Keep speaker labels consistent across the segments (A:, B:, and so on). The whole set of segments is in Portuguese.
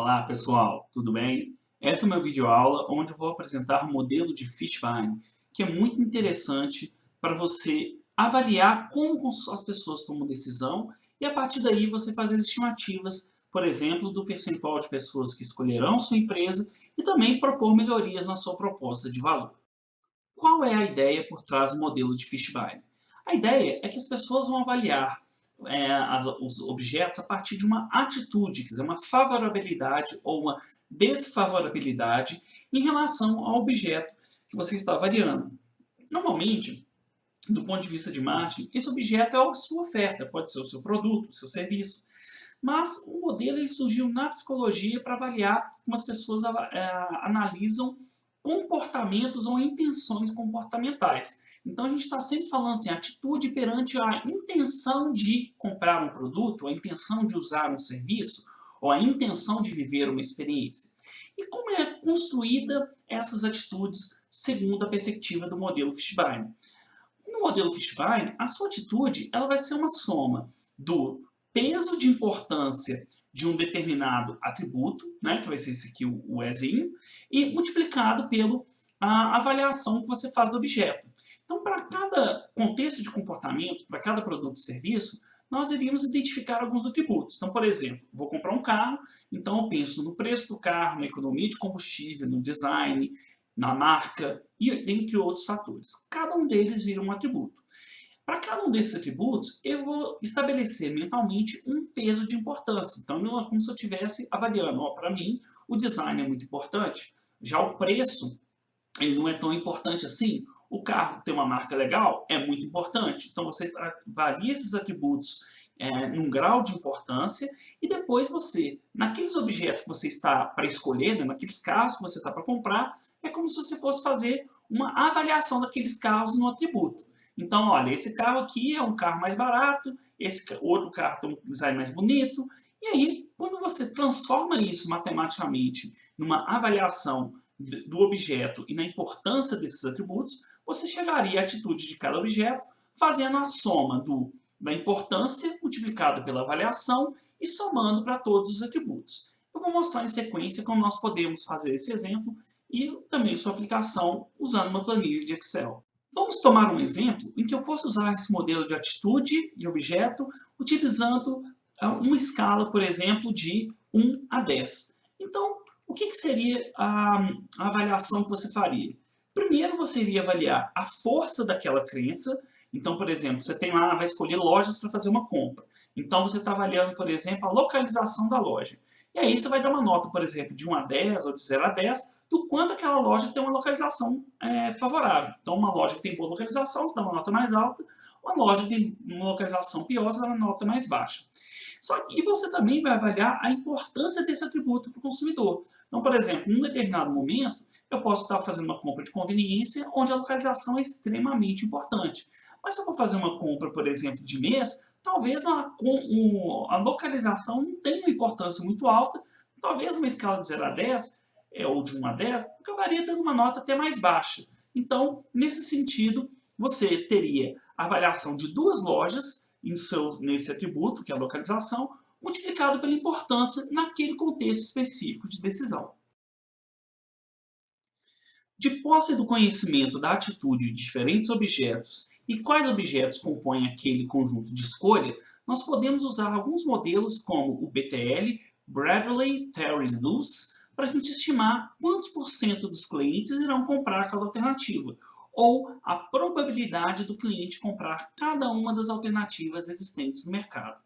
A: Olá pessoal, tudo bem? Essa é uma videoaula onde eu vou apresentar o modelo de Fishbane, que é muito interessante para você avaliar como as pessoas tomam decisão e a partir daí você fazer estimativas, por exemplo, do percentual de pessoas que escolherão sua empresa e também propor melhorias na sua proposta de valor. Qual é a ideia por trás do modelo de Fishbane? A ideia é que as pessoas vão avaliar os objetos a partir de uma atitude, quer dizer, uma favorabilidade ou uma desfavorabilidade em relação ao objeto que você está avaliando. Normalmente, do ponto de vista de marketing, esse objeto é a sua oferta, pode ser o seu produto, o seu serviço, mas o modelo ele surgiu na psicologia para avaliar como as pessoas analisam comportamentos ou intenções comportamentais. Então a gente está sempre falando assim, atitude perante a intenção de comprar um produto, a intenção de usar um serviço, ou a intenção de viver uma experiência. E como é construída essas atitudes segundo a perspectiva do modelo Fishbane? No modelo Fishbane, a sua atitude ela vai ser uma soma do peso de importância de um determinado atributo, né, que vai ser esse aqui o Ezinho, e multiplicado pela avaliação que você faz do objeto. Então, para cada contexto de comportamento, para cada produto e serviço, nós iríamos identificar alguns atributos. Então, por exemplo, vou comprar um carro, então eu penso no preço do carro, na economia de combustível, no design, na marca e dentre outros fatores. Cada um deles vira um atributo. Para cada um desses atributos, eu vou estabelecer mentalmente um peso de importância. Então, é como se eu estivesse avaliando. Para mim, o design é muito importante. Já o preço, ele não é tão importante assim. O carro ter uma marca legal é muito importante. Então, você avalia esses atributos num grau de importância e depois você, naqueles objetos que você está para escolher, né, naqueles carros que você está para comprar, é como se você fosse fazer uma avaliação daqueles carros no atributo. Então, olha, esse carro aqui é um carro mais barato, esse outro carro tem um design mais bonito. E aí, quando você transforma isso matematicamente numa avaliação do objeto e na importância desses atributos, você chegaria à atitude de cada objeto, fazendo a soma da importância multiplicada pela avaliação e somando para todos os atributos. Eu vou mostrar em sequência como nós podemos fazer esse exemplo e também sua aplicação usando uma planilha de Excel. Vamos tomar um exemplo em que eu fosse usar esse modelo de atitude e objeto utilizando uma escala, por exemplo, de 1 a 10. Então, o que seria a avaliação que você faria? Primeiro, você iria avaliar a força daquela crença. Então, por exemplo, você tem lá, vai escolher lojas para fazer uma compra. Então, você está avaliando, por exemplo, a localização da loja. E aí você vai dar uma nota, por exemplo, de 1 a 10 ou de 0 a 10, do quanto aquela loja tem uma localização favorável. Então, uma loja que tem boa localização, você dá uma nota mais alta. Uma loja que tem uma localização pior, você dá uma nota mais baixa. Só que você também vai avaliar a importância desse atributo para o consumidor. Então, por exemplo, em um determinado momento, eu posso estar fazendo uma compra de conveniência onde a localização é extremamente importante. Mas se eu for fazer uma compra, por exemplo, de mês, talvez a localização não tenha uma importância muito alta. Talvez uma escala de 0 a 10 ou de 1 a 10 acabaria dando uma nota até mais baixa. Então, nesse sentido, você teria a avaliação de duas lojas nesse atributo, que é a localização, multiplicado pela importância naquele contexto específico de decisão. De posse do conhecimento da atitude de diferentes objetos e quais objetos compõem aquele conjunto de escolha, nós podemos usar alguns modelos como o BTL, Bradley, Terry e Luce, para a gente estimar quantos por cento dos clientes irão comprar aquela alternativa, ou a probabilidade do cliente comprar cada uma das alternativas existentes no mercado.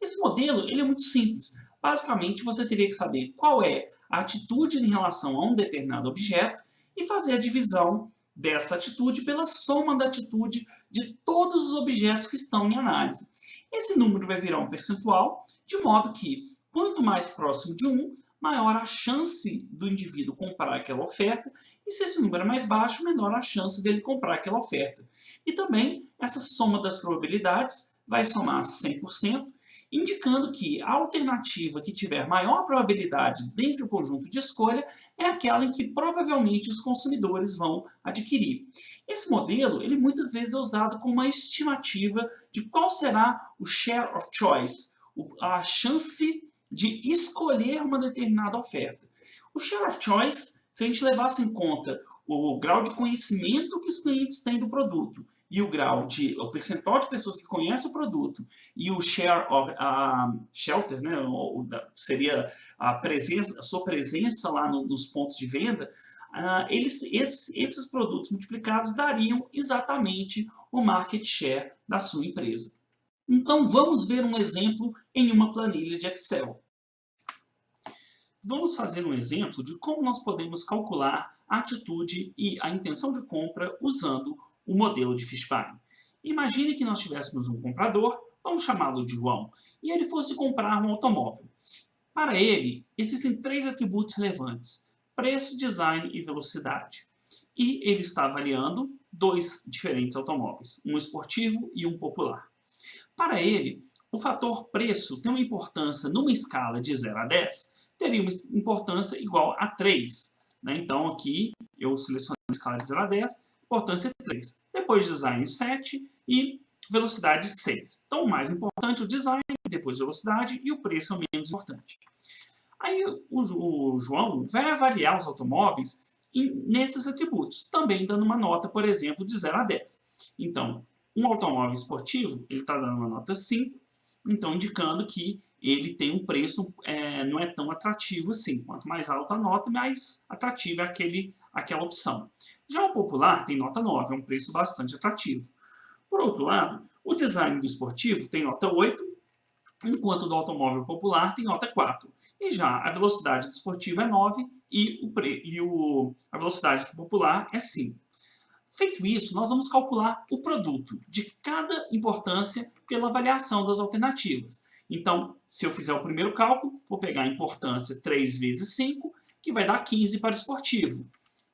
A: Esse modelo ele é muito simples. Basicamente, você teria que saber qual é a atitude em relação a um determinado objeto e fazer a divisão dessa atitude pela soma da atitude de todos os objetos que estão em análise. Esse número vai virar um percentual, de modo que, quanto mais próximo de 1, maior a chance do indivíduo comprar aquela oferta, e se esse número é mais baixo, menor a chance dele comprar aquela oferta. E também, essa soma das probabilidades vai somar 100%, indicando que a alternativa que tiver maior probabilidade dentro do conjunto de escolha é aquela em que provavelmente os consumidores vão adquirir. Esse modelo, ele muitas vezes é usado como uma estimativa de qual será o share of choice, a chance de escolher uma determinada oferta. O share of choice, se a gente levasse em conta o grau de conhecimento que os clientes têm do produto e o percentual de pessoas que conhecem o produto e o share of shelter, né, seria a sua presença lá nos pontos de venda, esses produtos multiplicados dariam exatamente o market share da sua empresa. Então vamos ver um exemplo em uma planilha de Excel. Vamos fazer um exemplo de como nós podemos calcular a atitude e a intenção de compra usando o modelo de Fishbane. Imagine que nós tivéssemos um comprador, vamos chamá-lo de João, e ele fosse comprar um automóvel. Para ele, existem 3 atributos relevantes: preço, design e velocidade. E ele está avaliando 2 diferentes automóveis, um esportivo e um popular. Para ele, o fator preço tem uma importância numa escala de 0 a 10, teria uma importância igual a 3. Né? Então, aqui eu seleciono a escala de 0 a 10, importância 3. Depois, design 7 e velocidade 6. Então, o mais importante é o design, depois velocidade, e o preço é o menos importante. Aí, o João vai avaliar os automóveis nesses atributos, também dando uma nota, por exemplo, de 0 a 10. Então, um automóvel esportivo, ele está dando uma nota 5, então indicando que ele tem um preço, não é tão atrativo assim. Quanto mais alta a nota, mais atrativa é aquela opção. Já o popular tem nota 9, é um preço bastante atrativo. Por outro lado, o design do esportivo tem nota 8, enquanto o do automóvel popular tem nota 4. E já a velocidade do esportivo é 9 e a velocidade do popular é 5. Feito isso, nós vamos calcular o produto de cada importância pela avaliação das alternativas. Então, se eu fizer o primeiro cálculo, vou pegar a importância 3 vezes 5, que vai dar 15 para o esportivo.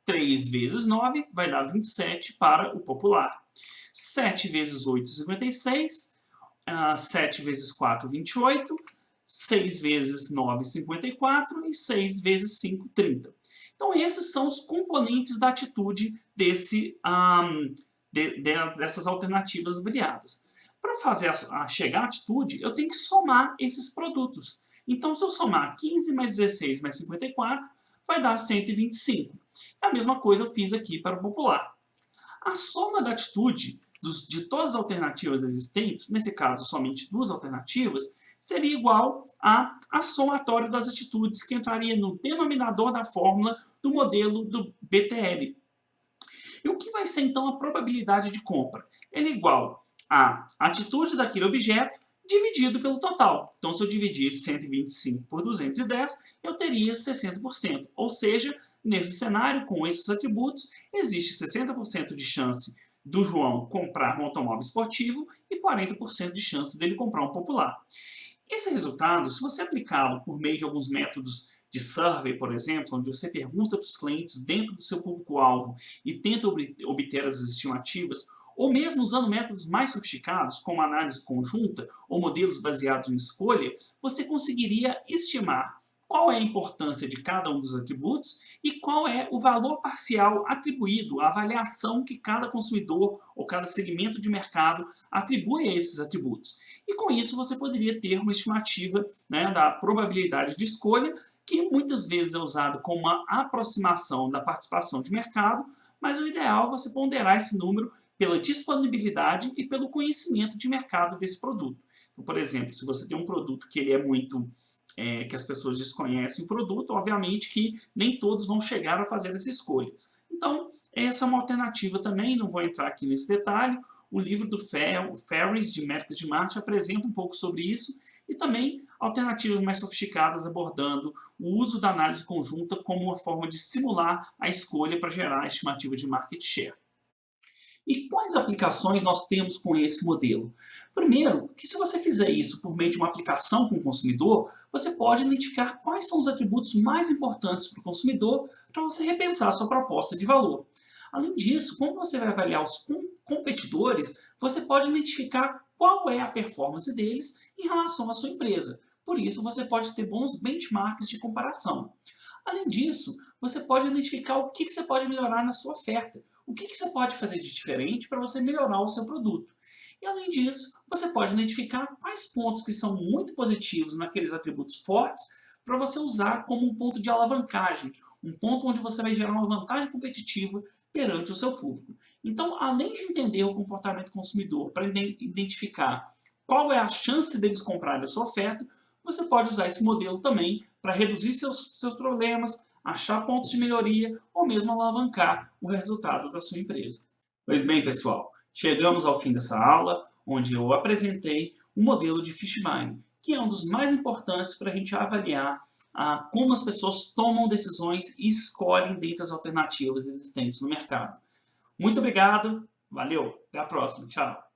A: 3 vezes 9 vai dar 27 para o popular. 7 vezes 8, 56. 7 vezes 4, 28. 6 vezes 9, 54. E 6 vezes 5, 30. Então, esses são os componentes da atitude dessas alternativas avaliadas. Para chegar à atitude, eu tenho que somar esses produtos. Então, se eu somar 15 mais 16 mais 54, vai dar 125. A mesma coisa eu fiz aqui para o popular. A soma da atitude de todas as alternativas existentes, nesse caso somente 2 alternativas, seria igual a somatório das atitudes, que entraria no denominador da fórmula do modelo do BTL. E o que vai ser então a probabilidade de compra? Ele é igual à atitude daquele objeto dividido pelo total. Então, se eu dividir 125 por 210, eu teria 60%. Ou seja, nesse cenário, com esses atributos, existe 60% de chance do João comprar um automóvel esportivo e 40% de chance dele comprar um popular. Esse resultado, se você aplicá-lo por meio de alguns métodos de survey, por exemplo, onde você pergunta para os clientes dentro do seu público-alvo e tenta obter as estimativas, ou mesmo usando métodos mais sofisticados, como análise conjunta ou modelos baseados em escolha, você conseguiria estimar qual é a importância de cada um dos atributos e qual é o valor parcial atribuído, a avaliação que cada consumidor ou cada segmento de mercado atribui a esses atributos. E com isso você poderia ter uma estimativa, né, da probabilidade de escolha, que muitas vezes é usado como uma aproximação da participação de mercado, mas o ideal é você ponderar esse número pela disponibilidade e pelo conhecimento de mercado desse produto. Então, por exemplo, se você tem um produto que ele é muito que as pessoas desconhecem o produto, obviamente que nem todos vão chegar a fazer essa escolha. Então, essa é uma alternativa também, não vou entrar aqui nesse detalhe. O livro do Ferris, de Métricas de Marketing, apresenta um pouco sobre isso, e também alternativas mais sofisticadas abordando o uso da análise conjunta como uma forma de simular a escolha para gerar a estimativa de market share. E quais aplicações nós temos com esse modelo? Primeiro, que se você fizer isso por meio de uma aplicação com o consumidor, você pode identificar quais são os atributos mais importantes para o consumidor para você repensar a sua proposta de valor. Além disso, como você vai avaliar os competidores, você pode identificar qual é a performance deles em relação à sua empresa. Por isso, você pode ter bons benchmarks de comparação. Além disso, você pode identificar o que você pode melhorar na sua oferta. O que você pode fazer de diferente para você melhorar o seu produto. E além disso, você pode identificar quais pontos que são muito positivos naqueles atributos fortes para você usar como um ponto de alavancagem, um ponto onde você vai gerar uma vantagem competitiva perante o seu público. Então, além de entender o comportamento do consumidor para identificar qual é a chance deles comprarem a sua oferta, você pode usar esse modelo também para reduzir seus problemas, achar pontos de melhoria ou mesmo alavancar o resultado da sua empresa. Pois bem, pessoal, chegamos ao fim dessa aula, onde eu apresentei o modelo de Fishbein, que é um dos mais importantes para a gente avaliar como as pessoas tomam decisões e escolhem dentre as alternativas existentes no mercado. Muito obrigado, valeu, até a próxima, tchau!